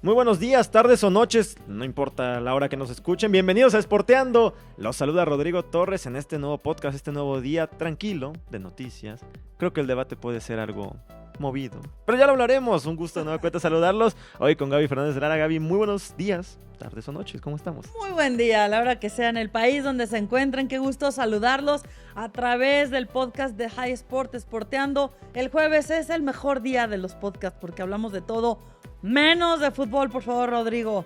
Muy buenos días, tardes o noches, no importa la hora que nos escuchen. Bienvenidos a Sporteando. Los saluda Rodrigo Torres en este nuevo podcast, este nuevo día tranquilo de noticias. Creo que el debate puede ser algo movido, pero ya lo hablaremos. Un gusto de nueva cuenta saludarlos. Hoy con Gaby Fernández de Lara. Gaby, muy buenos días, tardes o noches, ¿cómo estamos? Muy buen día, a la hora que sea en el país donde se encuentren. Qué gusto saludarlos a través del podcast de High Sport, Sporteando. El jueves es el mejor día de los podcasts porque hablamos de todo, menos de fútbol, por favor, Rodrigo.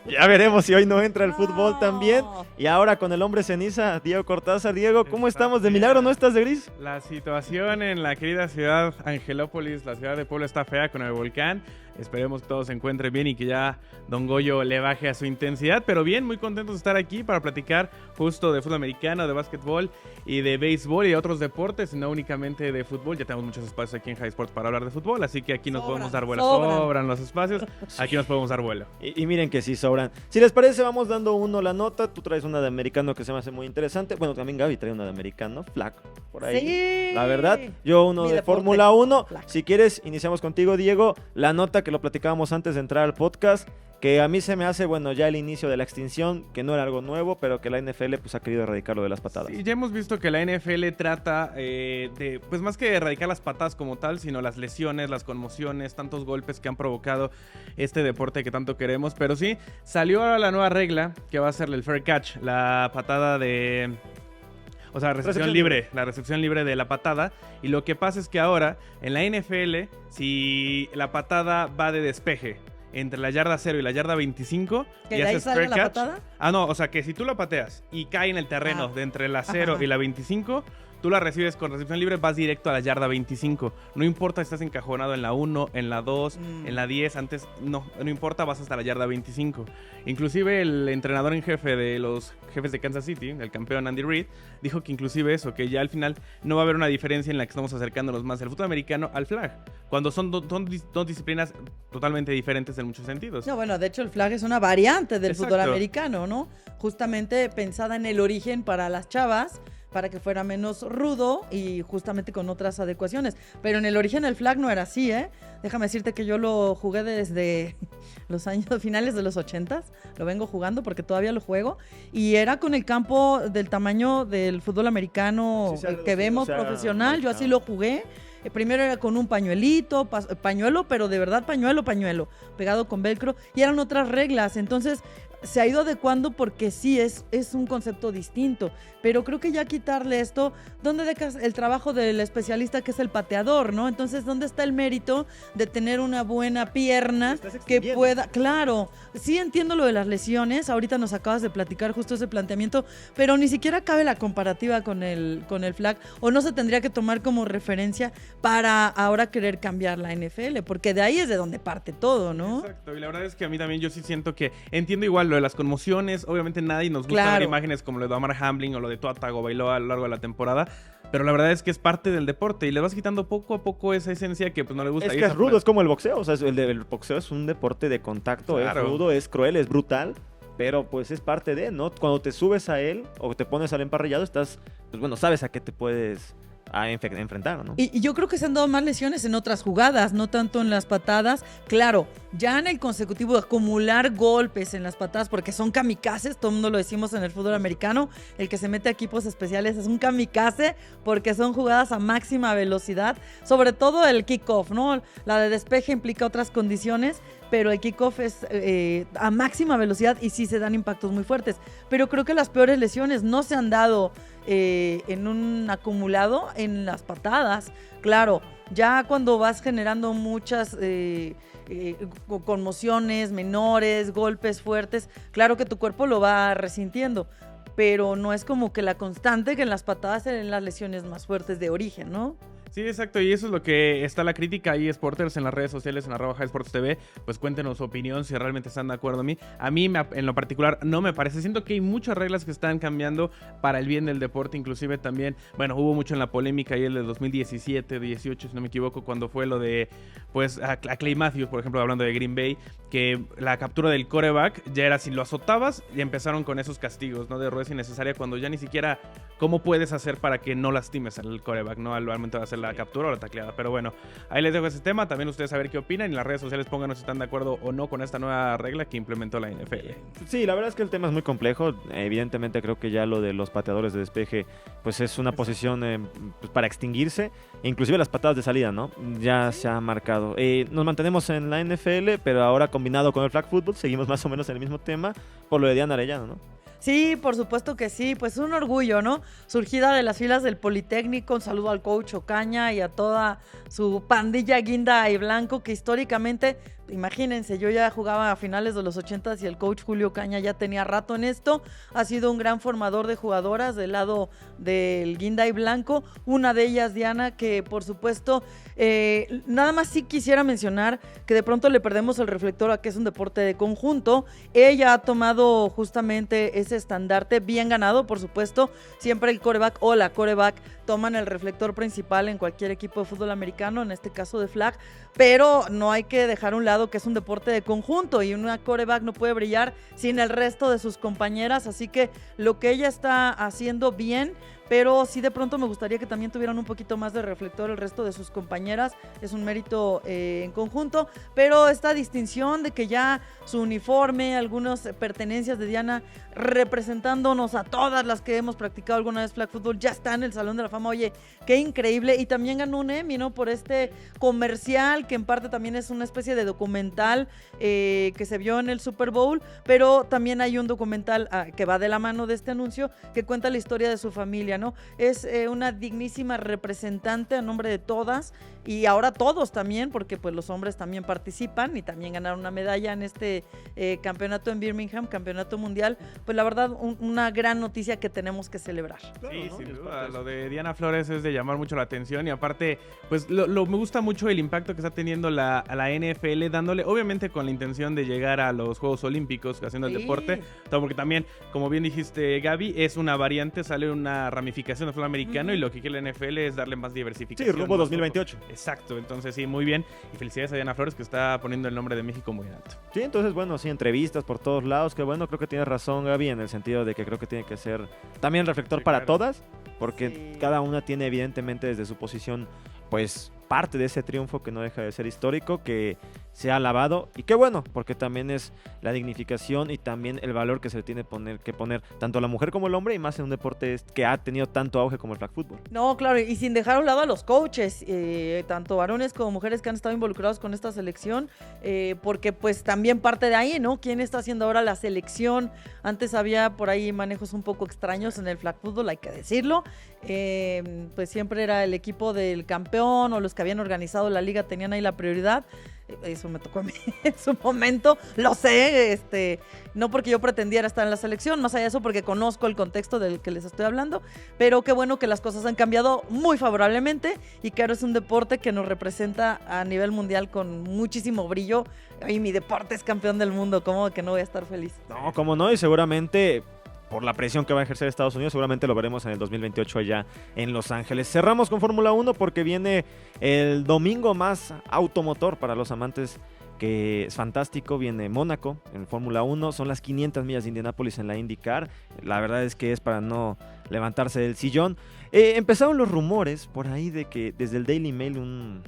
Ya veremos si hoy no entra el fútbol también. Y ahora con el hombre ceniza, Diego Cortázar. Diego, ¿cómo estamos? ¿De milagro no estás de gris? La situación en la querida ciudad Angelópolis, la ciudad de Puebla, está fea con el volcán. Esperemos que todo se encuentre bien y que ya Don Goyo le baje a su intensidad. Pero bien, muy contentos de estar aquí para platicar justo de fútbol americano, de básquetbol y de béisbol y de otros deportes, no únicamente de fútbol. Ya tenemos muchos espacios aquí en High Sports para hablar de fútbol, así que aquí nos podemos dar vuelo. Sobran los espacios, aquí nos podemos dar vuelo. Y miren que sí sobran. Si les parece, vamos dando uno la nota. Tú traes una de americano que se me hace muy interesante. Bueno, también Gaby trae una de americano, flag, por ahí. Sí. La verdad, yo uno de Fórmula 1. Flag. Si quieres, iniciamos contigo, Diego. La nota que lo platicábamos antes de entrar al podcast, que a mí se me hace, bueno, ya el inicio de la extinción, que no era algo nuevo, pero que la NFL pues ha querido erradicarlo de las patadas. Sí, ya hemos visto que la NFL trata de, pues más que erradicar las patadas como tal, sino las lesiones, las conmociones, tantos golpes que han provocado este deporte que tanto queremos. Pero sí, salió ahora la nueva regla que va a ser el fair catch, la patada de... O sea, recepción libre, la recepción libre de la patada. Y lo que pasa es que ahora, en la NFL, si la patada va de despeje entre la yarda 0 y la yarda 25, ¿Que y de ahí haces salga fair la catch. patada? Ah, no, o sea, que si tú la pateas y cae en el terreno de entre la 0 y la 25, tú la recibes con recepción libre, vas directo a la yarda 25. No importa si estás encajonado en la 1, en la 2, en la 10, antes no importa, vas hasta la yarda 25. Inclusive el entrenador en jefe de los jefes de Kansas City, el campeón Andy Reid, dijo que inclusive eso, que ya al final no va a haber una diferencia en la que estamos acercándonos más del fútbol americano al flag, cuando son dos disciplinas totalmente diferentes en muchos sentidos. No, bueno, de hecho el flag es una variante del Exacto. fútbol americano, ¿no? Justamente pensada en el origen para las chavas, para que fuera menos rudo y justamente con otras adecuaciones. Pero en el origen el flag no era así, ¿eh? Déjame decirte que yo lo jugué desde los años finales de los 80s. Lo vengo jugando porque todavía lo juego. Y era con el campo del tamaño del fútbol americano que vemos profesional. Yo así lo jugué. Primero era con un pañuelito, pañuelo, pero de verdad pañuelo, pegado con velcro. Y eran otras reglas. Entonces se ha ido adecuando porque sí es un concepto distinto. Pero creo que ya quitarle esto, ¿dónde dejas el trabajo del especialista que es el pateador, no? Entonces, ¿dónde está el mérito de tener una buena pierna que pueda? Claro, sí entiendo lo de las lesiones. Ahorita nos acabas de platicar justo ese planteamiento, pero ni siquiera cabe la comparativa con el flag, o no se tendría que tomar como referencia para ahora querer cambiar la NFL, porque de ahí es de donde parte todo, ¿no? Exacto, y la verdad es que a mí también yo sí siento que entiendo igual lo de las conmociones. Obviamente nadie nos gusta ver imágenes como lo de Damar Hamlin o lo de Tua Tagovailoa a lo largo de la temporada, pero la verdad es que es parte del deporte y le vas quitando poco a poco esa esencia que pues no le gusta. Es que es rudo, es como el boxeo, o sea, el boxeo es un deporte de contacto, claro. Es rudo, es cruel, es brutal, pero pues es parte de, ¿no? Cuando te subes a él o te pones al emparrillado, estás, pues bueno, sabes a qué te puedes enfrentar, ¿no? Y yo creo que se han dado más lesiones en otras jugadas, no tanto en las patadas. Claro, ya en el consecutivo de acumular golpes en las patadas, porque son kamikazes, todo el mundo lo decimos en el fútbol americano, el que se mete a equipos especiales es un kamikaze, porque son jugadas a máxima velocidad, sobre todo el kickoff, ¿no? La de despeje implica otras condiciones, pero el kickoff es a máxima velocidad y sí se dan impactos muy fuertes. Pero creo que las peores lesiones no se han dado en un acumulado en las patadas. Claro, ya cuando vas generando muchas conmociones menores, golpes fuertes, claro que tu cuerpo lo va resintiendo, pero no es como que la constante, que en las patadas eran las lesiones más fuertes de origen, ¿no? Sí, exacto, y eso es lo que está la crítica ahí, Sporters, en las redes sociales, en @HighSportsTV, pues cuéntenos su opinión, si realmente están de acuerdo a mí. A mí, en lo particular, no me parece. Siento que hay muchas reglas que están cambiando para el bien del deporte, inclusive también, bueno, hubo mucho en la polémica ahí el de 2017, 18, si no me equivoco, cuando fue lo de, pues, a Clay Matthews, por ejemplo, hablando de Green Bay, que la captura del quarterback ya era si lo azotabas, y empezaron con esos castigos, ¿no? De rueda innecesaria, cuando ya ni siquiera, ¿cómo puedes hacer para que no lastimes al quarterback, ¿no? Al momento de hacer la captura o la tacleada. Pero bueno, ahí les dejo ese tema. También ustedes saber qué opinan. Y en las redes sociales pónganos si están de acuerdo o no con esta nueva regla que implementó la NFL. Sí, la verdad es que el tema es muy complejo. Evidentemente creo que ya lo de los pateadores de despeje pues es una posición pues, para extinguirse. Inclusive las patadas de salida, ¿no? Ya se ha marcado. Nos mantenemos en la NFL, pero ahora combinado con el flag football, seguimos más o menos en el mismo tema por lo de Diana Arellano, ¿no? Sí, por supuesto que sí, pues un orgullo, ¿no? Surgida de las filas del Politécnico, un saludo al coach Ocaña y a toda su pandilla guinda y blanco que históricamente, imagínense, yo ya jugaba a finales de los 80s y el coach Julio Ocaña ya tenía rato en esto, ha sido un gran formador de jugadoras del lado del guinda y blanco, una de ellas Diana que por supuesto, nada más sí quisiera mencionar que de pronto le perdemos el reflector a que es un deporte de conjunto, ella ha tomado justamente ese estandarte bien ganado, por supuesto, siempre el quarterback o la quarterback toman el reflector principal en cualquier equipo de fútbol americano, en este caso de flag, pero no hay que dejar a un lado que es un deporte de conjunto y una quarterback no puede brillar sin el resto de sus compañeras, así que lo que ella está haciendo bien, pero sí de pronto me gustaría que también tuvieran un poquito más de reflector el resto de sus compañeras, es un mérito en conjunto, pero esta distinción de que ya su uniforme, algunas pertenencias de Diana representándonos a todas las que hemos practicado alguna vez flag football, ya está en el Salón de la Fama, oye, qué increíble, y también ganó un Emmy, ¿no? Por este comercial, que en parte también es una especie de documental que se vio en el Super Bowl, pero también hay un documental que va de la mano de este anuncio, que cuenta la historia de su familia, ¿no? Es una dignísima representante a nombre de todas, y ahora todos también, porque pues los hombres también participan y también ganaron una medalla en este campeonato en Birmingham, campeonato mundial, pues la verdad una gran noticia que tenemos que celebrar. Claro, sí, ¿no? Sin duda, lo de Diana Flores es de llamar mucho la atención y aparte, pues me gusta mucho el impacto que está teniendo la NFL, dándole, obviamente con la intención de llegar a los Juegos Olímpicos haciendo el deporte, porque también, como bien dijiste Gaby, es una variante, sale una ramificación del fútbol americano y lo que quiere la NFL es darle más diversificación. Sí, rumbo 2028. Exacto, entonces sí, muy bien. Y felicidades a Diana Flores que está poniendo el nombre de México muy alto. Sí, entonces bueno, sí, entrevistas por todos lados, que bueno, creo que tienes razón Gaby, en el sentido de que creo que tiene que ser también reflector para todas, porque cada una tiene evidentemente desde su posición, pues parte de ese triunfo que no deja de ser histórico, que se ha alabado, y qué bueno, porque también es la dignificación y también el valor que se le tiene que poner tanto a la mujer como al hombre, y más en un deporte que ha tenido tanto auge como el flag football. No, claro, y sin dejar a un lado a los coaches, tanto varones como mujeres que han estado involucrados con esta selección, porque pues también parte de ahí, ¿no? ¿Quién está haciendo ahora la selección? Antes había por ahí manejos un poco extraños en el flag football, hay que decirlo, pues siempre era el equipo del campeón o los que habían organizado la liga tenían ahí la prioridad. Eso me tocó a mí en su momento, lo sé, no porque yo pretendiera estar en la selección, más allá de eso porque conozco el contexto del que les estoy hablando, pero qué bueno que las cosas han cambiado muy favorablemente y que ahora es un deporte que nos representa a nivel mundial con muchísimo brillo, y mi deporte es campeón del mundo, ¿cómo que no voy a estar feliz? No, cómo no, y seguramente por la presión que va a ejercer Estados Unidos, seguramente lo veremos en el 2028 allá en Los Ángeles. Cerramos con Fórmula 1 porque viene el domingo más automotor para los amantes, que es fantástico. Viene Mónaco en Fórmula 1, son las 500 millas de Indianápolis en la IndyCar. La verdad es que es para no levantarse del sillón. Empezaron los rumores por ahí de que desde el Daily Mail, un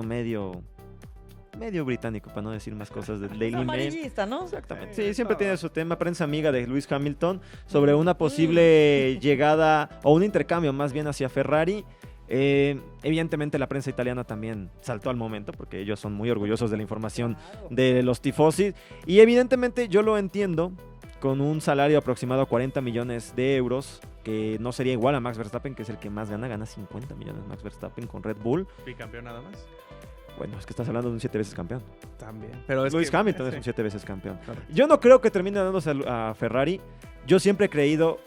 medio británico, para no decir más cosas, del Daily Mail. Amarillista, ¿no? Exactamente. Sí, siempre tiene su tema, prensa amiga de Lewis Hamilton, sobre una posible llegada o un intercambio más bien hacia Ferrari. Evidentemente la prensa italiana también saltó al momento porque ellos son muy orgullosos de la información de los tifosi, y evidentemente yo lo entiendo, con un salario aproximado a 40 millones de euros, que no sería igual a Max Verstappen, que es el que más gana 50 millones Max Verstappen con Red Bull. Bicampeón nada más. Bueno, es que estás hablando de un 7 veces campeón. También. Pero es Lewis Hamilton es sí. un 7 veces campeón. Claro. Yo no creo que termine dándose a Ferrari. Yo siempre he creído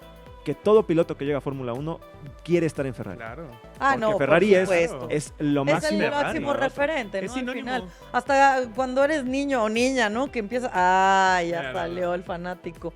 que todo piloto que llega a Fórmula 1 quiere estar en Ferrari. Claro. Porque No, Ferrari por supuesto. es lo Es máximo. el máximo Ferrari, referente, ¿no? es Al sinónimo. final. Hasta cuando eres niño o niña, ¿no? Que empieza. Ya Claro. salió el fanático.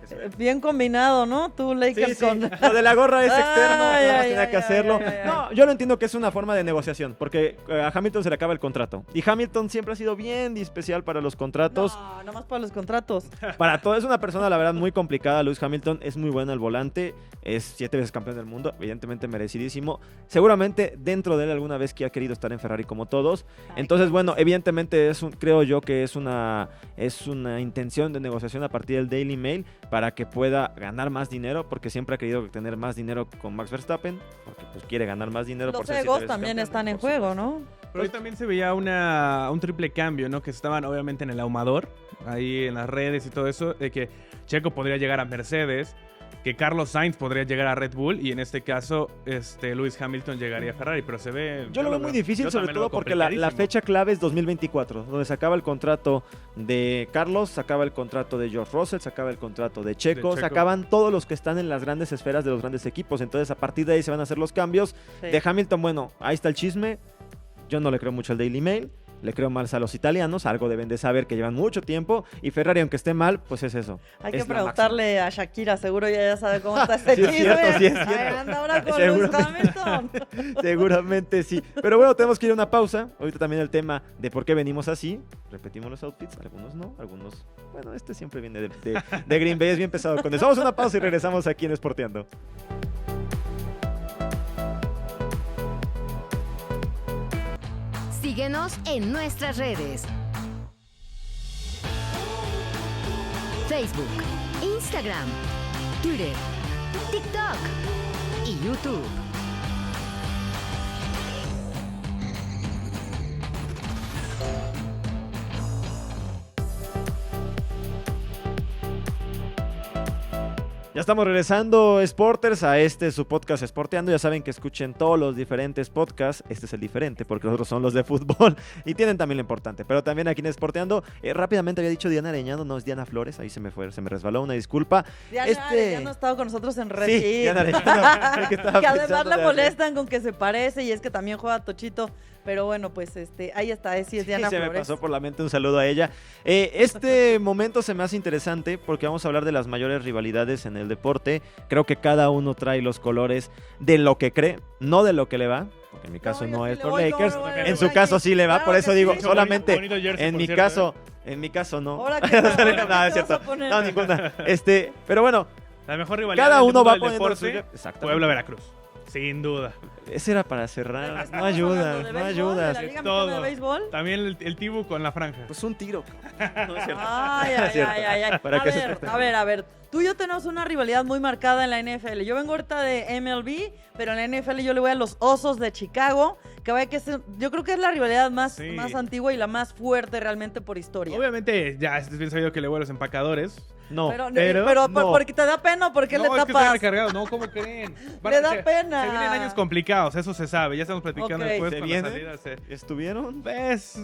que se vea. Bien combinado, ¿no? Tú, Lakers, Sí. con... Lo de la gorra es externo, Ay, nada más ay, tenía ay, que hacerlo. ay, ay, ay. No, yo lo entiendo que es una forma de negociación, porque a Hamilton se le acaba el contrato. Y Hamilton siempre ha sido bien especial para los contratos. No, nada más para los contratos. Para todo, es una persona, la verdad, muy complicada. Lewis Hamilton es muy bueno al volante, es 7 veces campeón del mundo, evidentemente merecidísimo. Seguramente dentro de él alguna vez que ha querido estar en Ferrari como todos. Entonces, bueno, evidentemente creo yo que es una intención de negociación a partir del Daily Mail para que pueda ganar más dinero, porque siempre ha querido tener más dinero con Max Verstappen, porque pues quiere ganar más dinero. Los por ser 7 egos veces también campeón, están en por juego, ¿no? Pero ahí también se veía un triple cambio, ¿no? Que estaban obviamente en el ahumador, ahí en las redes y todo eso, de que Checo podría llegar a Mercedes, que Carlos Sainz podría llegar a Red Bull y en este caso Lewis Hamilton llegaría a Ferrari, pero se ve... Yo lo veo muy difícil, yo sobre también lo todo veo porque la complicadísimo. fecha clave es 2024, donde se acaba el contrato de Carlos, se acaba el contrato de George Russell, se acaba el contrato de Checo, se acaban todos los que están en las grandes esferas de los grandes equipos. Entonces, a partir de ahí se van a hacer los cambios. Sí. De Hamilton, bueno, ahí está el chisme. Yo no le creo mucho al Daily Mail. Le creo más a los italianos, algo deben de saber que llevan mucho tiempo. Y Ferrari, aunque esté mal, pues es eso. Hay es que la preguntarle a Shakira, seguro ya sabe cómo está ese Sí es chisme. cierto, sí es Ay, cierto. anda ahora con Seguro. Lewis Hamilton. Seguramente sí. Pero bueno, tenemos que ir a una pausa. Ahorita también el tema de por qué venimos así. Repetimos los outfits, algunos no, algunos... Bueno, este siempre viene de Green Bay, es bien pesado con eso. Vamos a una pausa y regresamos aquí en Sporteando. Síguenos en nuestras redes. Facebook, Instagram, Twitter, TikTok y YouTube. Ya estamos regresando, Sporters, a su podcast Sporteando. Ya saben que escuchen todos los diferentes podcasts. Este es el diferente porque los otros son los de fútbol y tienen también lo importante. Pero también aquí en Sporteando, rápidamente había dicho Diana Arellano, no es Diana Flores. Ahí se me resbaló, una disculpa. Diana Arellano ha estado con nosotros en Red Sí, Bull. Diana Arellano, que estaba Que además pensando le de- molestan con que se parece y es que también juega Tochito. Pero bueno, pues ahí está, sí es Diana se me Flores. pasó por la mente, un saludo a ella. Este momento se me hace interesante porque vamos a hablar de las mayores rivalidades en el deporte. Creo que cada uno trae los colores de lo que cree, no de lo que le va. Porque en mi caso yo no sí es le por voy, Lakers. ¿cómo no? En su caso sí le va, Claro por eso que digo, sí. solamente Bonito jersey, en por mi cierto, caso, en mi caso no. Ahora que No sale ahora nada, que es te vas cierto. a poner. No, ninguna. Pero bueno, La mejor rivalidad cada del uno mundo va del poniendo el deporte, suyo. Exactamente. Puebla-Veracruz, sin duda. Ese era para cerrar. No ¿Estamos hablando ayudas, de no béisbol, ayudas. ¿De la Liga Todo. Mexicana de Béisbol? También el Tibu con la franja. Pues un tiro. No es cierto. Ay, Es ay, cierto. ay, ay, ay. Para A que se ver, traten. a ver. Tú y yo tenemos una rivalidad muy marcada en la NFL. Yo vengo ahorita de MLB, pero en la NFL yo le voy a los Osos de Chicago, que vaya que yo creo que es la rivalidad más Sí. antigua y la más fuerte realmente por historia. Obviamente, ya es bien sabido que le voy a los empacadores. No. Pero no. porque te da pena o porque no, le es que estoy tapas. recargado. No, ¿cómo creen? Le da pena. Se vienen años complicados, eso se sabe. Ya estamos platicando Ok. después ¿Se con viene? la salida. ¿Estuvieron? Pues,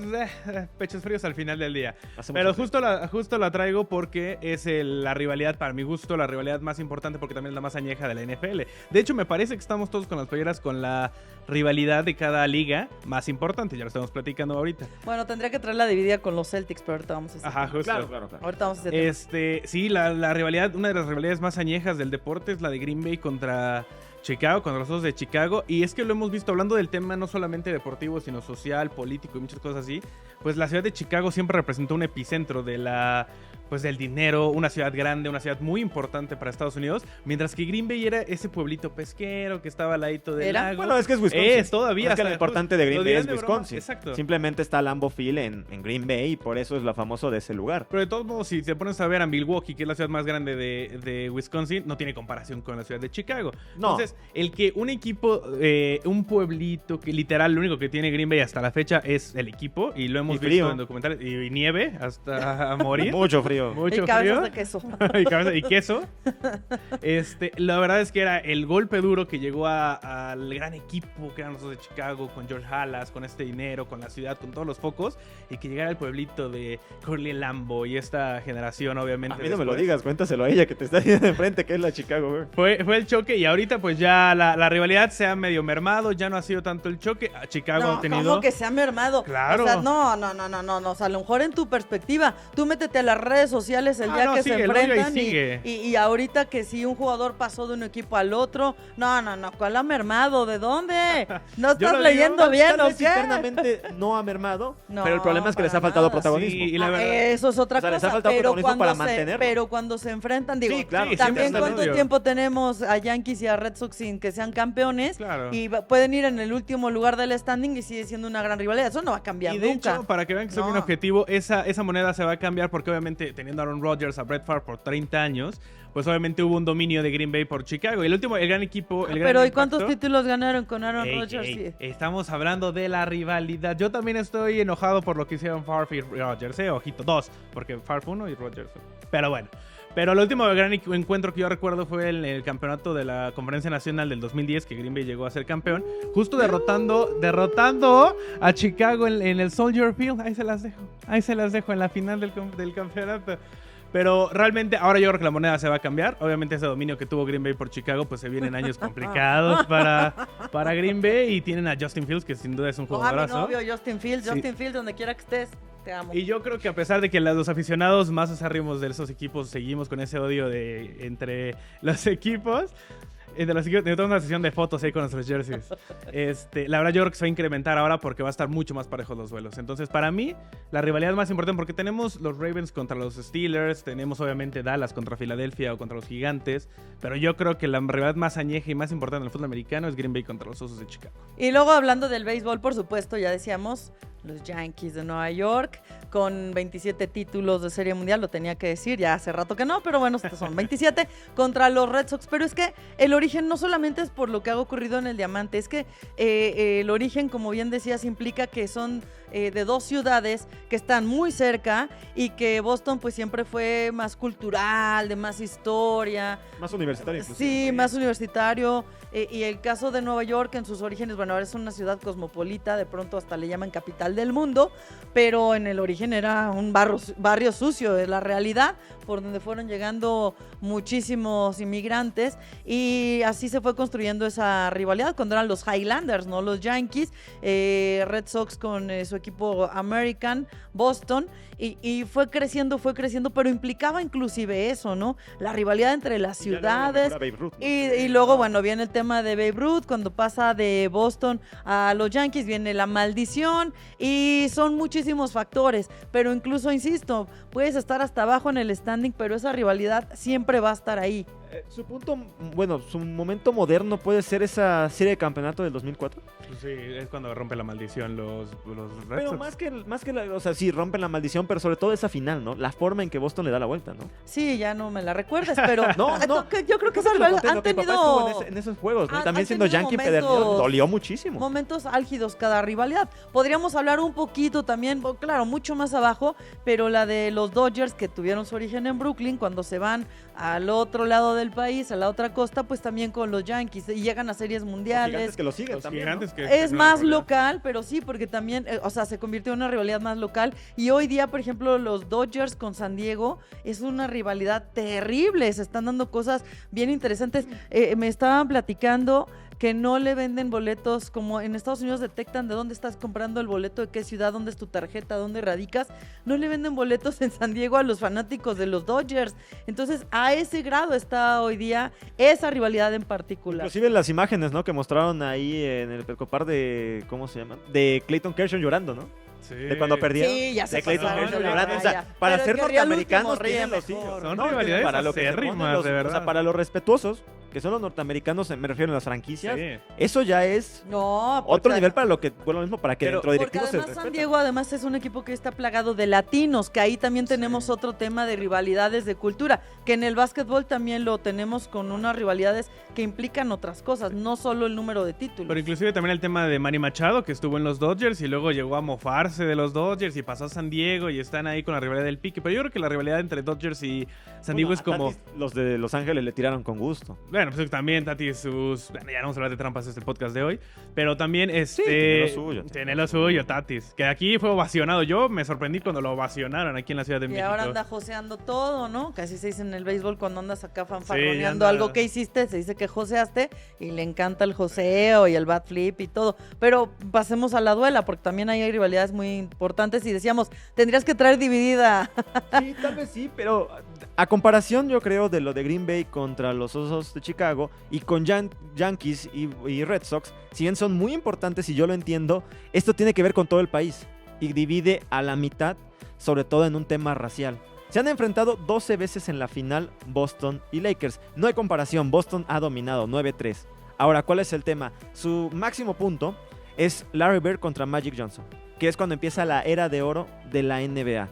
pechos fríos al final del día. Hace Pero mucho justo la traigo porque es la rivalidad, para mi gusto, la rivalidad más importante porque también es la más añeja de la NFL. De hecho, me parece que estamos todos con las playeras con la rivalidad de cada liga más importante. Ya lo estamos platicando ahorita. Bueno, tendría que traer la dividida con los Celtics, pero ahorita vamos a ese Ajá, tema. justo. Claro. Ahorita vamos a ese tema. Sí, la rivalidad, una de las rivalidades más añejas del deporte es la de Green Bay contra Chicago, contra los Osos de Chicago. Y es que lo hemos visto hablando del tema no solamente deportivo, sino social, político y muchas cosas así. Pues la ciudad de Chicago siempre representó un epicentro del dinero, una ciudad grande, una ciudad muy importante para Estados Unidos, mientras que Green Bay era ese pueblito pesquero que estaba al ladito del ¿Era? lago. Bueno, es que es Wisconsin. Es todavía. Es que lo hasta- importante de Green lo Bay dirán es de broma, Wisconsin. Exacto. Simplemente está Lambeau Field en Green Bay y por eso es lo famoso de ese lugar. Pero de todos modos, si te pones a ver a Milwaukee, que es la ciudad más grande de Wisconsin, no tiene comparación con la ciudad de Chicago. No. Entonces, el que un equipo, un pueblito, que literal lo único que tiene Green Bay hasta la fecha es el equipo, y lo hemos Y visto frío. en documentales, y nieve hasta morir. Mucho frío. Mucho Y cabezas frío. de queso. y cabeza y queso. La verdad es que era el golpe duro que llegó al gran equipo que eran los Osos de Chicago, con George Halas, con este dinero, con la ciudad, con todos los focos, y que llegara el pueblito de Curly Lambeau y esta generación, obviamente. A mí no me lo después. digas, cuéntaselo a ella que te está diciendo de frente que es la Chicago Bear. Fue el choque y ahorita pues ya la rivalidad se ha medio mermado, ya no ha sido tanto el choque. Chicago No, ha tenido... ¿cómo que se ha mermado? Claro. O sea, no. O sea, a lo mejor en tu perspectiva, tú métete a las redes redes sociales el Ah, día no, que sigue, se el odio ahí enfrentan sigue. y ahorita que si un jugador pasó de un equipo al otro, no, ¿cuál ha mermado? ¿De dónde? ¿No Yo estás lo leyendo Tal bien o vez qué? internamente no ha mermado, No, pero el problema es que les ha para faltado nada. protagonismo. Sí, y la verdad... Eso es otra O sea, les ha cosa, faltado protagonismo para mantenerlo. pero cuando se enfrentan, digo, Sí, claro. Sí, también siempre está el cuánto odio. tiempo tenemos a Yankees y a Red Sox sin que sean campeones Claro. y pueden ir en el último lugar del standing y sigue siendo una gran rivalidad. Eso no va a cambiar Y de nunca. hecho, para que vean que soy No. bien objetivo, esa moneda se va a cambiar porque obviamente teniendo a Aaron Rodgers, a Brett Favre por 30 años, pues obviamente hubo un dominio de Green Bay por Chicago. Y el último, el gran equipo, el gran Pero ¿y impacto- cuántos títulos ganaron con Aaron Ey, Rodgers? ey, estamos hablando de la rivalidad. Yo también estoy enojado por lo que hicieron Favre y Rodgers, ojito, 2, porque Favre 1 y Rodgers 1. Pero bueno. Pero el último gran encuentro que yo recuerdo fue el campeonato de la Conferencia Nacional del 2010, que Green Bay llegó a ser campeón, justo derrotando a Chicago en el Soldier Field. Ahí se las dejo en la final del campeonato. Pero realmente ahora yo creo que la moneda se va a cambiar. Obviamente ese dominio que tuvo Green Bay por Chicago, pues se vienen años complicados para Green Bay. Y tienen a Justin Fields, que sin duda es un A mi jugadorazo. novio Justin Fields, Sí. Justin Fields, donde quiera que estés, te amo. Y yo creo que a pesar de que los aficionados más acérrimos de esos equipos seguimos con ese odio entre los equipos, necesitamos una sesión de fotos ahí con nuestros jerseys. La verdad yo creo que se va a incrementar ahora porque va a estar mucho más parejos los duelos. Entonces para mí la rivalidad más importante, porque tenemos los Ravens contra los Steelers, tenemos obviamente Dallas contra Filadelfia o contra los Gigantes, pero yo creo que la rivalidad más añeja y más importante en el fútbol americano es Green Bay contra los Osos de Chicago. Y luego hablando del béisbol, por supuesto, ya decíamos, los Yankees de Nueva York, con 27 títulos de Serie Mundial, lo tenía que decir, ya hace rato que no, pero bueno, estos son 27, contra los Red Sox. Pero es que el origen no solamente es por lo que ha ocurrido en el Diamante, es que el origen, como bien decías, implica que son de dos ciudades que están muy cerca y que Boston pues siempre fue más cultural, de más historia. Más universitario inclusive. Sí, más universitario. Y el caso de Nueva York en sus orígenes, bueno, ahora es una ciudad cosmopolita, de pronto hasta le llaman capital del mundo, pero en el origen era un barrio sucio, es la realidad, por donde fueron llegando muchísimos inmigrantes y así se fue construyendo esa rivalidad cuando eran los Highlanders, no los Yankees, Red Sox con su equipo American, Boston, y fue creciendo, pero implicaba inclusive eso, ¿no? La rivalidad entre las Y ya luego ciudades. mejora Babe Ruth, ¿no? Y luego, bueno, viene el tema de Babe Ruth, cuando pasa de Boston a los Yankees, viene la maldición y son muchísimos factores, pero incluso, insisto, puedes estar hasta abajo en el standing, pero esa rivalidad siempre va a estar ahí. Su punto, bueno, su momento moderno puede ser esa serie de campeonato del 2004. Pues sí, es cuando rompe la maldición los Red Pero Sox. más que o sea, sí, rompen la maldición, pero sobre todo esa final, ¿no? La forma en que Boston le da la vuelta, ¿no? Sí, ya no me la recuerdes, pero No, no. yo creo que esa Creo que lo rivalidad conté, han ¿no? Que mi papá tenido estuvo en esos juegos, ¿no? Y han también siendo tenido Yankee momentos- empedernido, dolió muchísimo. momentos álgidos cada rivalidad. Podríamos hablar un poquito también, claro, mucho más abajo, pero la de los Dodgers que tuvieron su origen en Brooklyn, cuando se van al otro lado del país, a la otra costa, pues también con los Yankees y llegan a series Los mundiales. gigantes que lo siguen Los también, gigantes ¿no? que Es una más rivalidad. local, pero sí, porque también, o sea, se convirtió en una rivalidad más local. Y hoy día, por ejemplo, los Dodgers con San Diego es una rivalidad terrible. Se están dando cosas bien interesantes. Me estaban platicando que no le venden boletos, como en Estados Unidos detectan de dónde estás comprando el boleto, de qué ciudad, dónde es tu tarjeta, dónde radicas. No le venden boletos en San Diego a los fanáticos de los Dodgers. Entonces, a ese grado está hoy día esa rivalidad en particular. Inclusive las imágenes, ¿no? Que mostraron ahí en el Percopar de, ¿cómo se llama? De Clayton Kershaw llorando, ¿no? Sí. De cuando perdieron. Sí, ya se de Clayton pasaron Kershaw de la llorando. O sea, raya. para Pero ser el que ría al norteamericanos último ríe tienen los mejor. hijos. Son ¿no? rivalidades Para lo que se acérrimas, ponen los, de o verdad. sea, para los respetuosos, que son los norteamericanos, me refiero a las franquicias, Sí. eso ya es No, otro porque- nivel para lo que, bueno, lo mismo para que Pero- dentro de Porque directivos se además San respeten. Diego además es un equipo que está plagado de latinos, que ahí también tenemos otro tema de rivalidades de cultura, que en el básquetbol también lo tenemos con unas rivalidades que implican otras cosas, no solo el número de títulos. Pero inclusive también el tema de Manny Machado, que estuvo en los Dodgers y luego llegó a mofarse de los Dodgers y pasó a San Diego y están ahí con la rivalidad del pique. Pero yo creo que la rivalidad entre Dodgers y San Diego Bueno, es como... a Tatis, los de Los Ángeles le tiraron con gusto. Bueno, pues también Tatis, bueno, ya no vamos a hablar de trampas este podcast de hoy, pero también tiene lo suyo, Tatis, que aquí fue ovacionado. Yo me sorprendí cuando lo ovacionaron aquí en la Ciudad de México. Y ahora anda joseando todo, ¿no? Casi se dice en el béisbol cuando andas acá fanfarroneando anda. algo que hiciste, se dice que joseaste y le encanta el joseo y el bat flip y todo. Pero pasemos a la duela, porque también ahí hay rivalidades muy importantes y decíamos, tendrías que traer dividida. Sí, tal vez sí, pero a comparación yo creo de lo de Green Bay contra los Osos de Chicago y con Yankees y Red Sox, si bien son muy importantes y yo lo entiendo, esto tiene que ver con todo el país y divide a la mitad, sobre todo en un tema racial. Se han enfrentado 12 veces en la final Boston y Lakers. No hay comparación, Boston ha dominado 9-3. Ahora, ¿cuál es el tema? Su máximo punto es Larry Bird contra Magic Johnson, que es cuando empieza la era de oro de la NBA.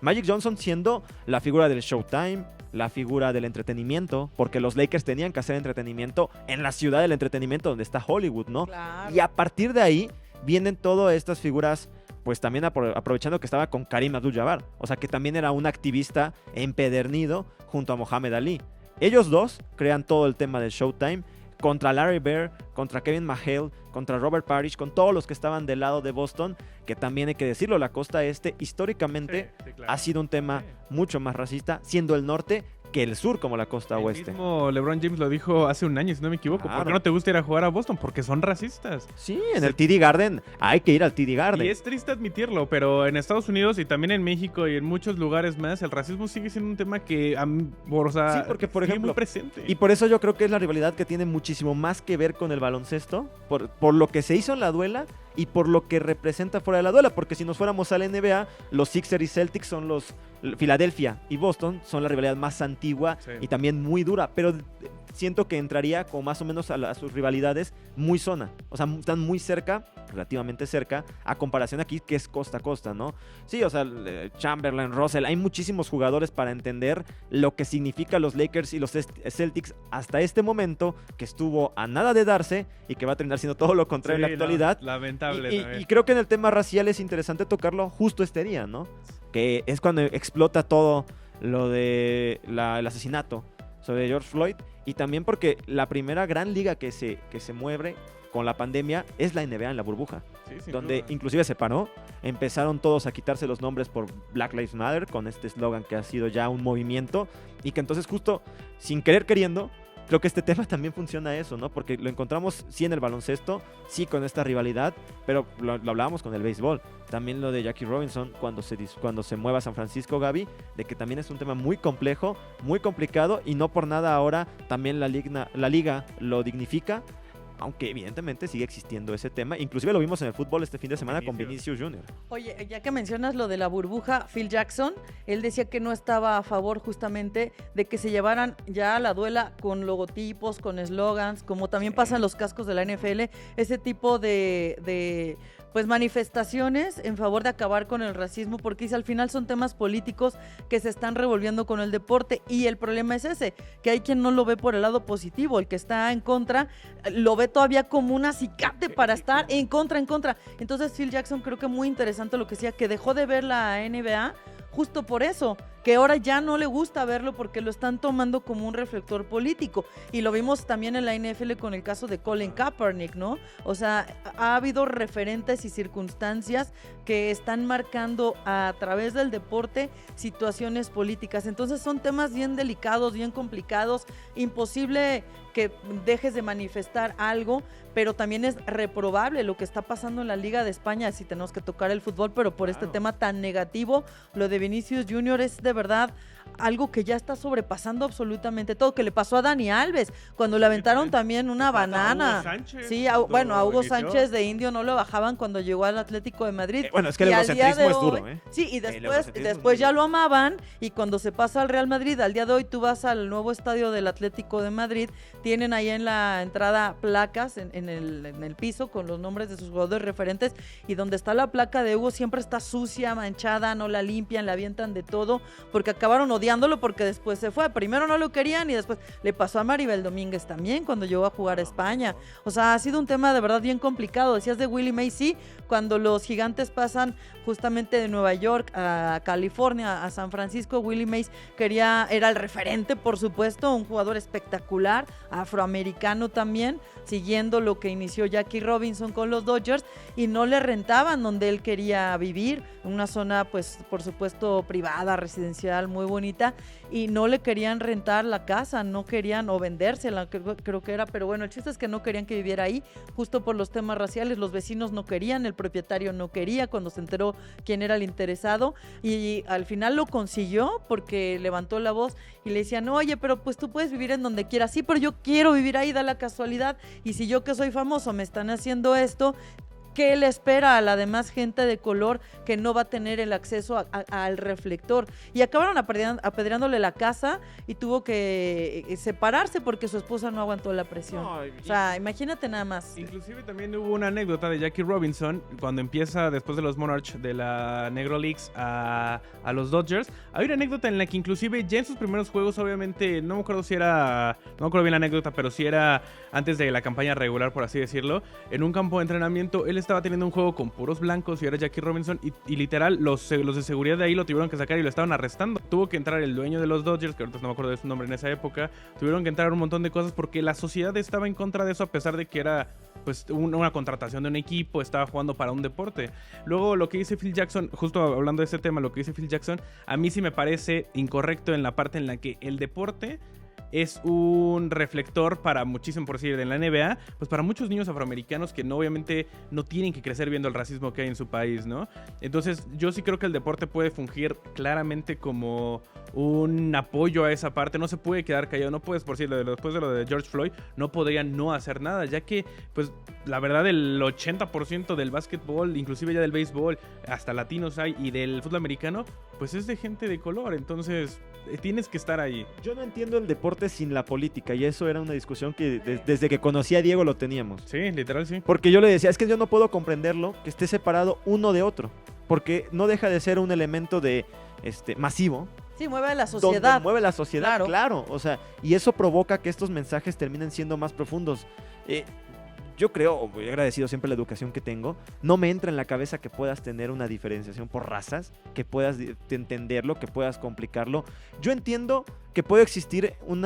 Magic Johnson siendo la figura del Showtime, la figura del entretenimiento, porque los Lakers tenían que hacer entretenimiento en la ciudad del entretenimiento donde está Hollywood, ¿no? Claro. Y a partir de ahí vienen todas estas figuras, pues también aprovechando que estaba con Kareem Abdul-Jabbar, o sea que también era un activista empedernido junto a Muhammad Ali. Ellos dos crean todo el tema del Showtime contra Larry Bird, contra Kevin McHale, contra Robert Parrish, con todos los que estaban del lado de Boston, que también hay que decirlo, la costa este históricamente claro. ha sido un tema mucho más racista, siendo el norte que el sur como la costa oeste. El mismo LeBron James lo dijo hace un año, si no me equivoco. Claro. ¿Por qué no te gusta ir a jugar a Boston? Porque son racistas. Sí, en el TD Garden hay que ir al TD Garden. Y es triste admitirlo, pero en Estados Unidos y también en México y en muchos lugares más, el racismo sigue siendo un tema que, Sí, porque, por sigue ejemplo, muy presente. Y por eso yo creo que es la rivalidad que tiene muchísimo más que ver con el baloncesto, por lo que se hizo en la duela y por lo que representa fuera de la duela, porque si nos fuéramos a la NBA, los Sixers y Celtics son los Filadelfia y Boston son la rivalidad más antigua y también muy dura, pero siento que entraría como más o menos a sus rivalidades muy zona, o sea, están muy cerca, relativamente cerca, a comparación aquí que es costa a costa, ¿no? Sí, o sea, Chamberlain, Russell, hay muchísimos jugadores para entender lo que significa los Lakers y los Celtics hasta este momento, que estuvo a nada de darse y que va a terminar siendo todo lo contrario en la actualidad. Lamentable Y creo que en el tema racial es interesante tocarlo justo este día, ¿no? Que es cuando explota todo lo de el asesinato sobre George Floyd, y también porque la primera gran liga que se mueve con la pandemia es la NBA en la burbuja, donde inclusive se paró, empezaron todos a quitarse los nombres por Black Lives Matter, con este eslogan que ha sido ya un movimiento, y que entonces justo sin querer queriendo, creo que este tema también funciona eso, ¿no? Porque lo encontramos sí en el baloncesto, sí con esta rivalidad, pero lo hablábamos con el béisbol. También lo de Jackie Robinson cuando se mueva a San Francisco, Gaby, de que también es un tema muy complejo, muy complicado, y no por nada ahora también la liga lo dignifica, aunque evidentemente sigue existiendo ese tema. Inclusive lo vimos en el fútbol este fin de semana con Vinicius Jr. Oye, ya que mencionas lo de la burbuja, Phil Jackson, él decía que no estaba a favor justamente de que se llevaran ya a la duela con logotipos, con eslogans, como también pasa en los cascos de la NFL, ese tipo de pues manifestaciones en favor de acabar con el racismo, porque dice, al final son temas políticos que se están revolviendo con el deporte, y el problema es ese, que hay quien no lo ve por el lado positivo, el que está en contra lo ve todavía como un acicate para estar en contra. Entonces Phil Jackson, creo que muy interesante lo que decía, que dejó de ver la NBA justo por eso, que ahora ya no le gusta verlo porque lo están tomando como un reflector político. Y lo vimos también en la NFL con el caso de Colin Kaepernick, ¿no? O sea, ha habido referentes y circunstancias que están marcando a través del deporte situaciones políticas. Entonces son temas bien delicados, bien complicados, imposible que dejes de manifestar algo, pero también es reprobable lo que está pasando en la Liga de España, si tenemos que tocar el fútbol, pero por este tema tan negativo, lo de Vinicius Jr. es de verdad algo que ya está sobrepasando absolutamente todo, que le pasó a Dani Alves, cuando le aventaron también una banana. A Hugo Sánchez, sí, a Hugo Sánchez de Indio no lo bajaban cuando llegó al Atlético de Madrid. Bueno, es que el egocentrismo es duro, ¿eh? Sí, y después ya lo amaban, y cuando se pasa al Real Madrid, al día de hoy tú vas al nuevo estadio del Atlético de Madrid, tienen ahí en la entrada placas en el piso con los nombres de sus jugadores referentes, y donde está la placa de Hugo siempre está sucia, manchada, no la limpian, la avientan de todo, porque acabaron odiándolo porque después se fue. Primero no lo querían y después le pasó a Maribel Domínguez también cuando llegó a jugar a España. O sea, ha sido un tema de verdad bien complicado. Decías de Willie Mays, sí, cuando los Gigantes pasan justamente de Nueva York a California, a San Francisco, Willie Mays era el referente, por supuesto, un jugador espectacular, afroamericano también, siguiendo lo que inició Jackie Robinson con los Dodgers, y no le rentaban donde él quería vivir, una zona, pues, por supuesto, privada, residencial, muy bonita, y no le querían rentar la casa, no querían, o vendérsela, creo que era, pero bueno, el chiste es que no querían que viviera ahí, justo por los temas raciales, los vecinos no querían, el propietario no quería, cuando se enteró quién era el interesado, y al final lo consiguió porque levantó la voz y le decían, oye, pero pues tú puedes vivir en donde quieras, sí, pero yo quiero vivir ahí, da la casualidad, y si yo que soy famoso me están haciendo esto, ¿qué le espera a la demás gente de color que no va a tener el acceso al reflector? Y acabaron apedreándole la casa y tuvo que separarse porque su esposa no aguantó la presión. No, o sea, imagínate nada más. Inclusive también hubo una anécdota de Jackie Robinson cuando empieza después de los Monarchs de la Negro Leagues a los Dodgers. Hay una anécdota en la que inclusive ya en sus primeros juegos, obviamente, no me acuerdo bien la anécdota, pero sí era antes de la campaña regular, por así decirlo, en un campo de entrenamiento, él estaba teniendo un juego con puros blancos y era Jackie Robinson y literal los de seguridad de ahí lo tuvieron que sacar y lo estaban arrestando. Tuvo que entrar el dueño de los Dodgers, que ahorita no me acuerdo de su nombre en esa época, tuvieron que entrar un montón de cosas porque la sociedad estaba en contra de eso, a pesar de que era pues una contratación de un equipo, estaba jugando para un deporte. Luego lo que dice Phil Jackson, justo hablando de ese tema, lo que dice Phil Jackson, a mí sí me parece incorrecto en la parte en la que el deporte es un reflector para muchísimo, por decir, en la NBA, pues para muchos niños afroamericanos que no, obviamente no tienen que crecer viendo el racismo que hay en su país, ¿no? Entonces yo sí creo que el deporte puede fungir claramente como un apoyo a esa parte, no se puede quedar callado, no puedes, por decirlo, después de lo de George Floyd, no podrían no hacer nada, ya que, pues, la verdad, el 80% del básquetbol, inclusive ya del béisbol, hasta latinos hay, y del fútbol americano, pues es de gente de color, entonces tienes que estar ahí. Yo no entiendo el deporte sin la política, y eso era una discusión que desde que conocí a Diego lo teníamos. Sí, literal, sí. Porque yo le decía, es que yo no puedo comprenderlo que esté separado uno de otro, porque no deja de ser un elemento de masivo. Sí, mueve a la sociedad. Donde mueve la sociedad, claro. O sea, y eso provoca que estos mensajes terminen siendo más profundos. Yo creo, he agradecido siempre la educación que tengo, no me entra en la cabeza que puedas tener una diferenciación por razas, que puedas entenderlo, que puedas complicarlo. Yo entiendo que puede existir un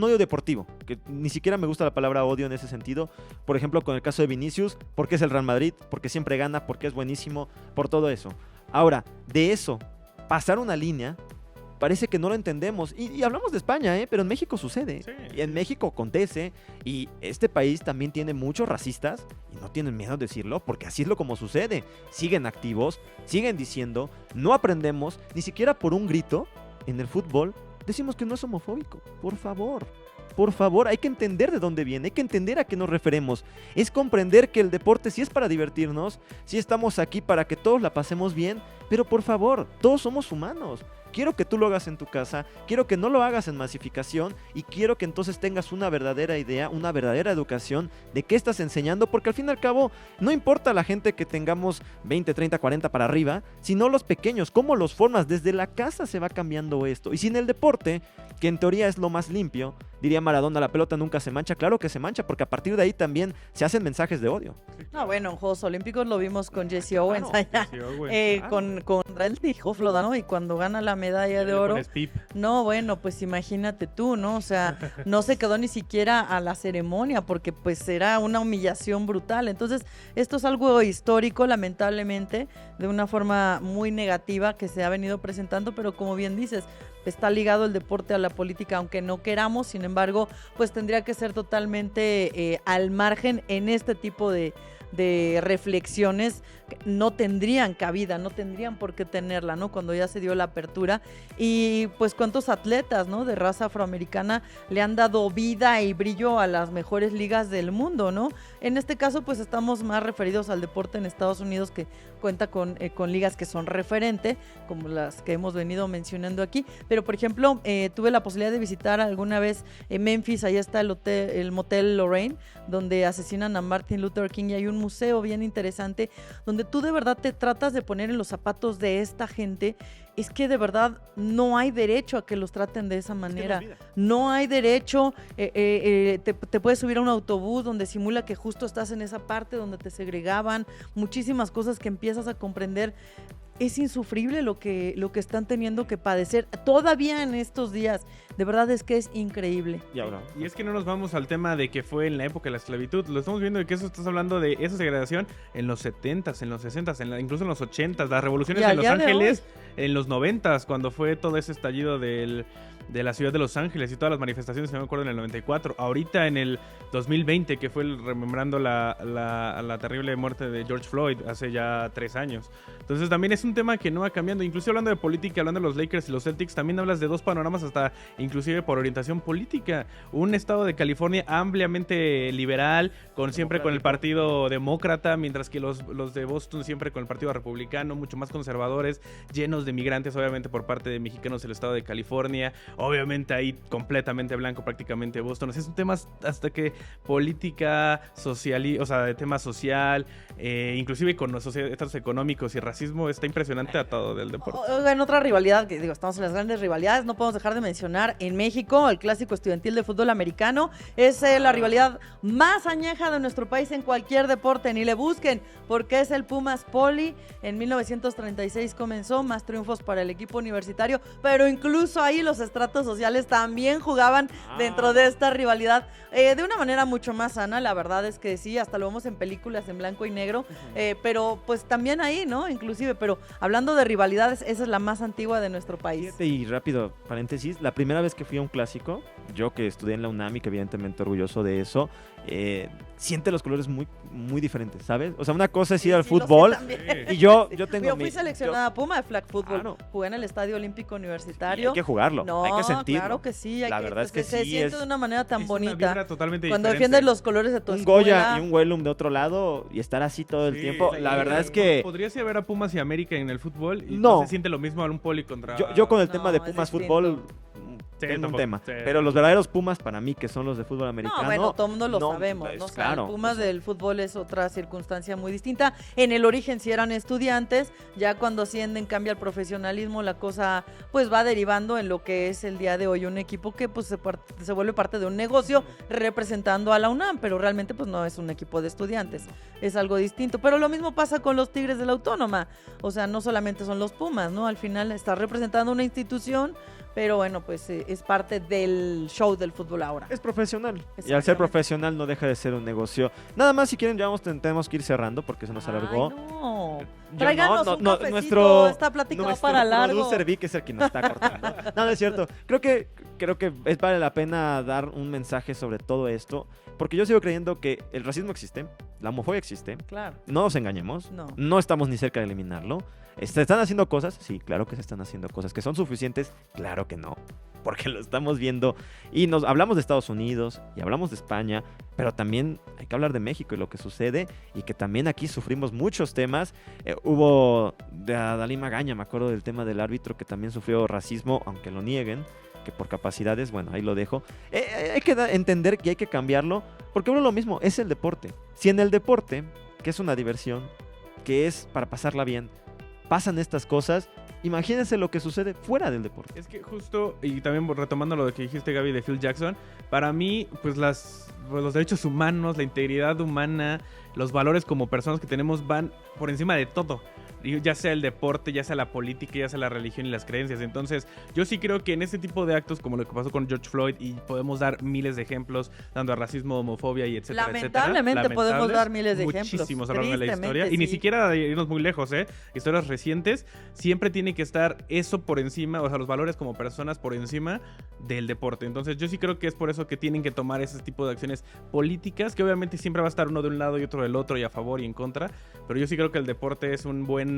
odio deportivo, que ni siquiera me gusta la palabra odio en ese sentido. Por ejemplo, con el caso de Vinicius, porque es el Real Madrid, porque siempre gana, porque es buenísimo, por todo eso. Ahora, de eso, pasar una línea, parece que no lo entendemos. Y hablamos de España, pero en México sucede. Sí. Y en México acontece. Y este país también tiene muchos racistas. Y no tienen miedo de decirlo, porque así es lo como sucede. Siguen activos, siguen diciendo, no aprendemos, ni siquiera por un grito en el fútbol, decimos que no es homofóbico. Por favor, hay que entender de dónde viene, hay que entender a qué nos referimos. Es comprender que el deporte sí es para divertirnos, sí estamos aquí para que todos la pasemos bien, pero por favor, todos somos humanos. Quiero que tú lo hagas en tu casa, quiero que no lo hagas en masificación y quiero que entonces tengas una verdadera idea, una verdadera educación de qué estás enseñando, porque al fin y al cabo no importa la gente que tengamos 20, 30, 40 para arriba, sino los pequeños, cómo los formas. Desde la casa se va cambiando esto. Y sin el deporte, que en teoría es lo más limpio, diría Maradona, la pelota nunca se mancha. Claro que se mancha, porque a partir de ahí también se hacen mensajes de odio. No, bueno, en Juegos Olímpicos lo vimos con Jesse Owens allá, con Randy Hofloda, ¿no? Y cuando gana la medalla de oro. No, bueno, pues imagínate tú, ¿no? O sea, no se quedó ni siquiera a la ceremonia porque pues era una humillación brutal. Entonces, esto es algo histórico, lamentablemente, de una forma muy negativa que se ha venido presentando, pero como bien dices, está ligado el deporte a la política, aunque no queramos. Sin embargo, pues tendría que ser totalmente al margen en este tipo de reflexiones. No tendrían cabida, no tendrían por qué tenerla, ¿no? Cuando ya se dio la apertura. Y pues cuántos atletas, ¿no? De raza afroamericana le han dado vida y brillo a las mejores ligas del mundo, ¿no? En este caso, pues estamos más referidos al deporte en Estados Unidos, que cuenta con ligas que son referente, como las que hemos venido mencionando aquí. Pero, por ejemplo, tuve la posibilidad de visitar alguna vez Memphis. Ahí está el Motel Lorraine, donde asesinan a Martin Luther King, y hay un museo bien interesante donde tú de verdad te tratas de poner en los zapatos de esta gente es que de verdad no hay derecho a que los traten de esa manera. Es que no es vida. No hay derecho, te puedes subir a un autobús donde simula que justo estás en esa parte donde te segregaban, muchísimas cosas que empiezas a comprender. Es insufrible lo que están teniendo que padecer todavía en estos días. De verdad es que es increíble. Y ahora, Y es que no nos vamos al tema de que fue en la época de la esclavitud. Lo estamos viendo de que eso estás hablando de esa segregación en los 70s, en los 60s, incluso en los 80s. Las revoluciones Y al en Los día de Ángeles en los 90s, cuando fue todo ese estallido de la ciudad de Los Ángeles y todas las manifestaciones, si no me acuerdo, en el 94. Ahorita en el 2020, que fue rememorando la terrible muerte de George Floyd hace ya 3 años. Entonces también es un tema que no va cambiando. Incluso hablando de política, hablando de los Lakers y los Celtics, también hablas de dos panoramas hasta inclusive por orientación política. Un estado de California ampliamente liberal, siempre con el partido demócrata, mientras que los de Boston siempre con el partido republicano, mucho más conservadores, llenos de migrantes, obviamente por parte de mexicanos el estado de California. Obviamente ahí completamente blanco prácticamente Boston. O sea, es un tema hasta que política, social, o sea, de tema social, inclusive con los estados económicos y racismo, está impresionante a todo del deporte. En otra rivalidad, que digo, estamos en las grandes rivalidades, no podemos dejar de mencionar en México el clásico estudiantil de fútbol americano. Es la rivalidad más añeja de nuestro país en cualquier deporte, ni le busquen, porque es el Pumas Poli. En 1936 comenzó, más triunfos para el equipo universitario, pero incluso ahí los estratos sociales también jugaban dentro de esta rivalidad de una manera mucho más sana. La verdad es que sí, hasta lo vemos en películas en blanco y negro, pero pues también ahí, ¿no? Inclusive, pero hablando de rivalidades, esa es la más antigua de nuestro país. fíjate, y rápido, paréntesis, la primera vez que fui a un clásico, yo que estudié en la UNAM y que evidentemente orgulloso de eso, siente los colores muy, muy diferentes, ¿sabes? O sea, una cosa es ir al Sí, lo sé fútbol también. y yo tengo Yo fui seleccionada Puma de flag fútbol. Claro. Jugué en el Estadio Olímpico y Universitario. hay que jugarlo, No, hay que sentirlo. claro que sí. La verdad es que se sí, siente es de una manera tan Es una bonita. vibra totalmente Cuando diferente. defiendes los colores de tu Un escuela. Goya y un Wellum de otro lado y estar así todo el Sí, tiempo, sí, la verdad es que podrías ir a ver a Pumas y América en el fútbol y No. no se siente lo mismo a un Poli contra... yo con el No, tema de es Pumas distinto. fútbol Sí, tengo un tampoco, tema, sí. pero los verdaderos Pumas para mí que son los de fútbol americano. No, bueno, todo el mundo lo no, sabemos, pues, ¿no? O sea, claro, el Pumas o sea, del fútbol es otra circunstancia muy distinta. En el origen sí eran estudiantes, ya cuando ascienden, cambia el profesionalismo, la cosa pues va derivando en lo que es el día de hoy un equipo que pues se vuelve parte de un negocio representando a la UNAM, pero realmente pues no es un equipo de estudiantes, es algo distinto. Pero lo mismo pasa con los Tigres de la Autónoma, o sea, no solamente son los Pumas, ¿no? Al final está representando una institución, pero bueno, pues es parte del show del fútbol ahora. es profesional. Y al ser Exactamente. profesional no deja de ser un negocio. Nada más, si quieren, ya tenemos que ir cerrando porque se nos alargó. Ay, no. Yo Tráiganos no, un no, cafecito, nuestro esta plática va nuestro para largo. producer Vic es el que nos está cortando. No, no es cierto. Creo que vale la pena dar un mensaje sobre todo esto, porque yo sigo creyendo que el racismo existe, la homofobia existe. Claro. No nos engañemos. No. No estamos ni cerca de eliminarlo. ¿Se están haciendo cosas? Sí, claro que se están haciendo cosas. ¿Que son suficientes? Claro que no. Porque lo estamos viendo. Y nos hablamos de Estados Unidos y hablamos de España, pero también hay que hablar de México y lo que sucede. Y que también aquí sufrimos muchos temas. Hubo de Adalí Magaña, me acuerdo del tema del árbitro que también sufrió racismo, aunque lo nieguen, que por capacidades, bueno, ahí lo dejo. Hay que entender que hay que cambiarlo, porque uno lo mismo, es el deporte. Si en el deporte, que es una diversión, que es para pasarla bien, pasan estas cosas, imagínense lo que sucede fuera del deporte. Es que justo, y también retomando lo que dijiste, Gaby, de Phil Jackson, para mí, pues los derechos humanos, la integridad humana, los valores como personas que tenemos van por encima de todo. Ya sea el deporte, ya sea la política, ya sea la religión y las creencias. Entonces, yo sí creo que en este tipo de actos, como lo que pasó con George Floyd, y podemos dar miles de ejemplos, dando a racismo, homofobia y etcétera, Lamentablemente etcétera. podemos Lamentables, dar miles de ejemplos. Muchísimos a lo largo de la historia. Tristemente, Y ni sí. siquiera irnos muy lejos, historias recientes. Siempre tiene que estar eso por encima, o sea, los valores como personas por encima del deporte. Entonces, yo sí creo que es por eso que tienen que tomar ese tipo de acciones políticas, que obviamente siempre va a estar uno de un lado y otro del otro, y a favor y en contra. Pero yo sí creo que el deporte es un buen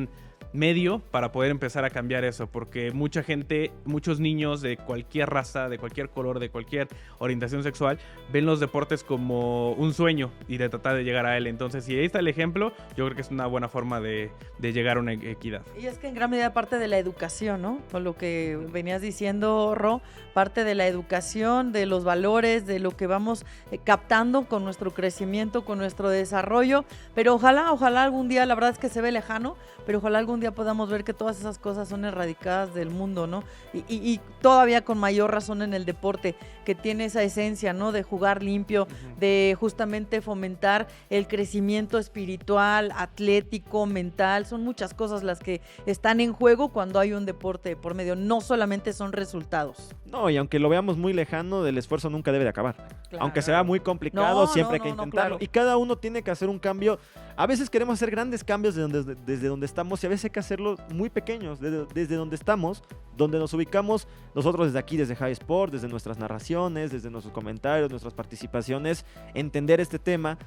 medio para poder empezar a cambiar eso, porque mucha gente, muchos niños de cualquier raza, de cualquier color, de cualquier orientación sexual, ven los deportes como un sueño y de tratar de llegar a él. Entonces, si ahí está el ejemplo, yo creo que es una buena forma de llegar a una equidad. Y es que en gran medida parte de la educación, ¿no? Con lo que venías diciendo, Ro, parte de la educación, de los valores, de lo que vamos captando con nuestro crecimiento, con nuestro desarrollo, pero ojalá algún día, la verdad es que se ve lejano, pero ojalá algún día podamos ver que todas esas cosas son erradicadas del mundo, ¿no? Y todavía con mayor razón en el deporte, que tiene esa esencia, ¿no? De jugar limpio, de justamente fomentar el crecimiento espiritual, atlético, mental, son muchas cosas las que están en juego cuando hay un deporte por medio, no solamente son resultados. No, y aunque lo veamos muy lejano, el esfuerzo nunca debe de acabar. Claro. Aunque sea muy complicado, No, siempre no, hay que no, no, intentarlo. claro. Y cada uno tiene que hacer un cambio. A veces queremos hacer grandes cambios desde donde estamos y a veces hay que hacerlos muy pequeños, desde donde estamos, donde nos ubicamos nosotros desde aquí, desde High Sport, desde nuestras narraciones, desde nuestros comentarios, nuestras participaciones, entender este tema.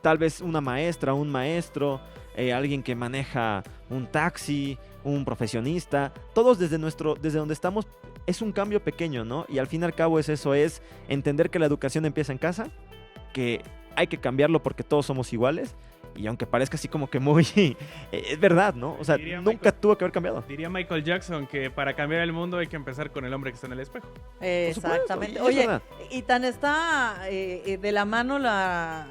Tal vez una maestra, un maestro, alguien que maneja un taxi, un profesionista, todos desde donde estamos. Es un cambio pequeño, ¿no? Y al fin y al cabo es eso, es entender que la educación empieza en casa, que hay que cambiarlo porque todos somos iguales. Y aunque parezca así como que muy... es verdad, ¿no? O sea, Diría nunca tuvo que haber cambiado. Diría Michael Jackson que para cambiar el mundo hay que empezar con el hombre que está en el espejo. Exactamente. y es Oye, verdad. y tan está de la mano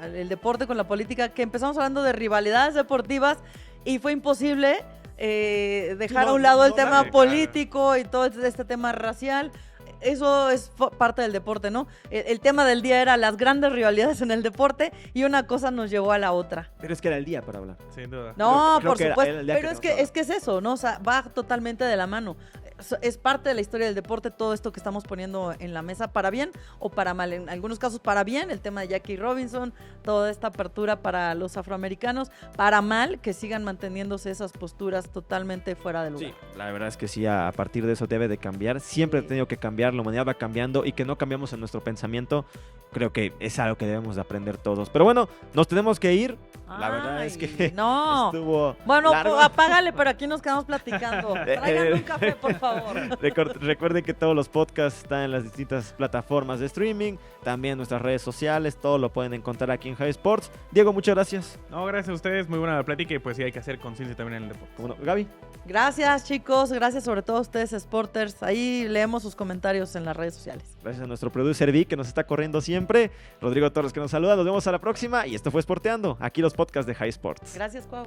el deporte con la política que empezamos hablando de rivalidades deportivas y fue imposible dejar no, a un lado no, el no, tema claro. político y todo este tema racial. Eso es parte del deporte, ¿no? El tema del día era las grandes rivalidades en el deporte y una cosa nos llevó a la otra. Pero es que era el día para hablar. Sin duda. No, creo por que era supuesto, el día pero que es teníamos que es eso, ¿no? O sea, va totalmente de la mano. Es parte de la historia del deporte todo esto que estamos poniendo en la mesa, para bien o para mal. En algunos casos para bien, el tema de Jackie Robinson, toda esta apertura para los afroamericanos, para mal, que sigan manteniéndose esas posturas totalmente fuera de lugar. Sí, la verdad es que sí, a partir de eso debe de cambiar. Siempre Sí. ha tenido que cambiar, la humanidad va cambiando y que no cambiamos en nuestro pensamiento, creo que es algo que debemos de aprender todos. Pero bueno, nos tenemos que ir. La verdad es que Ay, no. estuvo Bueno, largo. apágale, pero aquí nos quedamos platicando. Traigan un café, por favor. Recuerden que todos los podcasts están en las distintas plataformas de streaming, también nuestras redes sociales, todo lo pueden encontrar aquí en High Sports. Diego, muchas gracias. No, gracias a ustedes. Muy buena la plática y pues sí hay que hacer conciencia también en el deporte. Bueno, Gaby, Gracias, chicos. Gracias sobre todo a ustedes, Sporters. Ahí leemos sus comentarios en las redes sociales. gracias a nuestro producer Vic que nos está corriendo siempre, Rodrigo Torres que nos saluda, nos vemos a la próxima y esto fue Sporteando, aquí los podcasts de High Sports. Gracias, Cuau.